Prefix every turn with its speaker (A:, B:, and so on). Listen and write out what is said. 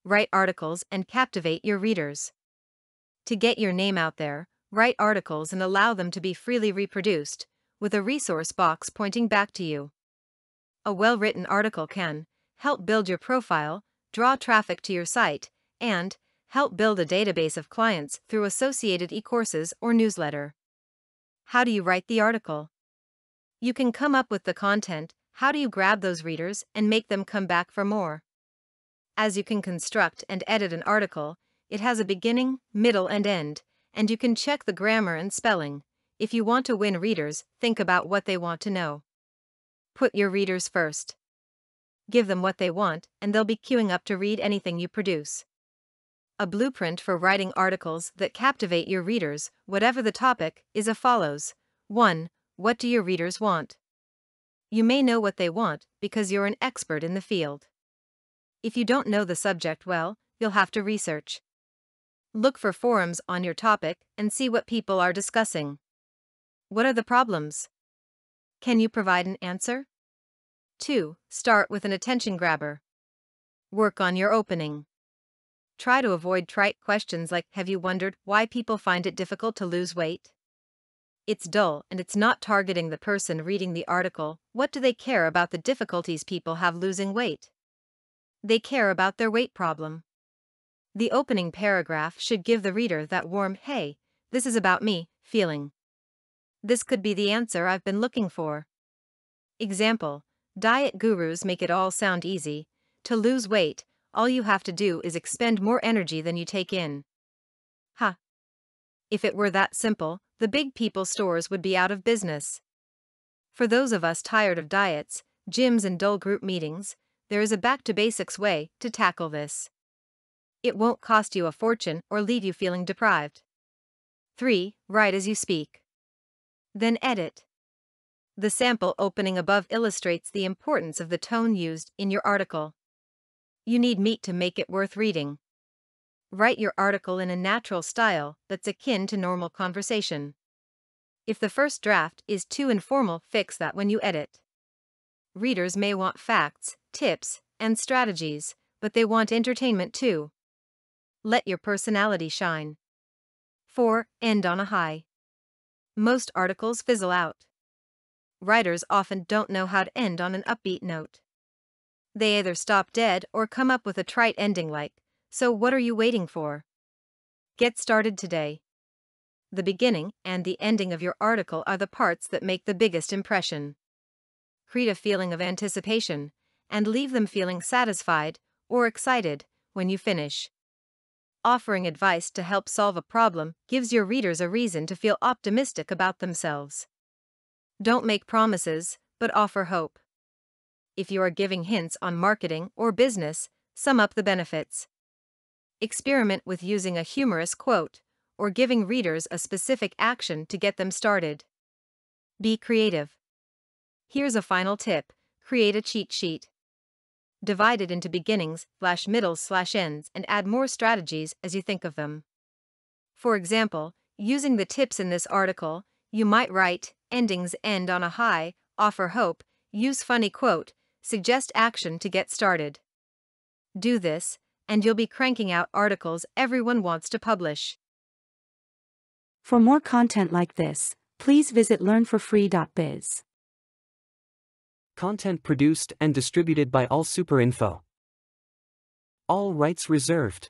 A: write articles and captivate your readers. To get your name out there, write articles and allow them to be freely reproduced, with a resource box pointing back to you. A well-written article can help build your profile, draw traffic to your site, and help build a database of clients through associated e-courses or newsletter. How do you write the article? You can come up with the content. How do you grab those readers and make them come back for more? As you can construct and edit an article, it has a beginning, middle, and end, and you can check the grammar and spelling. If you want to win readers, think about what they want to know. Put your readers first. Give them what they want, and they'll be queuing up to read anything you produce. A blueprint for writing articles that captivate your readers, whatever the topic, is as follows. 1. What do your readers want? You may know what they want because you're an expert in the field. If you don't know the subject well, you'll have to research. Look for forums on your topic and see what people are discussing. What are the problems? Can you provide an answer? 2. Start with an attention grabber. Work on your opening. Try to avoid trite questions like, have you wondered why people find it difficult to lose weight? It's dull and it's not targeting the person reading the article. What do they care about the difficulties people have losing weight? They care about their weight problem. The opening paragraph should give the reader that warm, hey, this is about me, feeling. This could be the answer I've been looking for. Example, diet gurus make it all sound easy. To lose weight, all you have to do is expend more energy than you take in. Ha! If it were that simple, the big people stores would be out of business. For those of us tired of diets, gyms, and dull group meetings, there is a back-to-basics way to tackle this. It won't cost you a fortune or leave you feeling deprived. 3. Write as you speak. Then edit. The sample opening above illustrates the importance of the tone used in your article. You need meat to make it worth reading. Write your article in a natural style that's akin to normal conversation. If the first draft is too informal, fix that when you edit. Readers may want facts, tips, and strategies, but they want entertainment too. Let your personality shine. 4. End on a high. Most articles fizzle out. Writers often don't know how to end on an upbeat note. They either stop dead or come up with a trite ending like, so what are you waiting for? Get started today. The beginning and the ending of your article are the parts that make the biggest impression. Create a feeling of anticipation, and leave them feeling satisfied or excited when you finish. Offering advice to help solve a problem gives your readers a reason to feel optimistic about themselves. Don't make promises, but offer hope. If you are giving hints on marketing or business, sum up the benefits. Experiment with using a humorous quote or giving readers a specific action to get them started. Be creative. Here's a final tip: create a cheat sheet. Divide it into beginnings, middles, ends, and add more strategies as you think of them. For example, using the tips in this article, you might write, endings end on a high, offer hope, use funny quote, suggest action to get started. Do this, and you'll be cranking out articles everyone wants to publish.
B: For more content like this, please visit learnforfree.biz.
C: Content produced and distributed by AllSuperInfo. All rights reserved.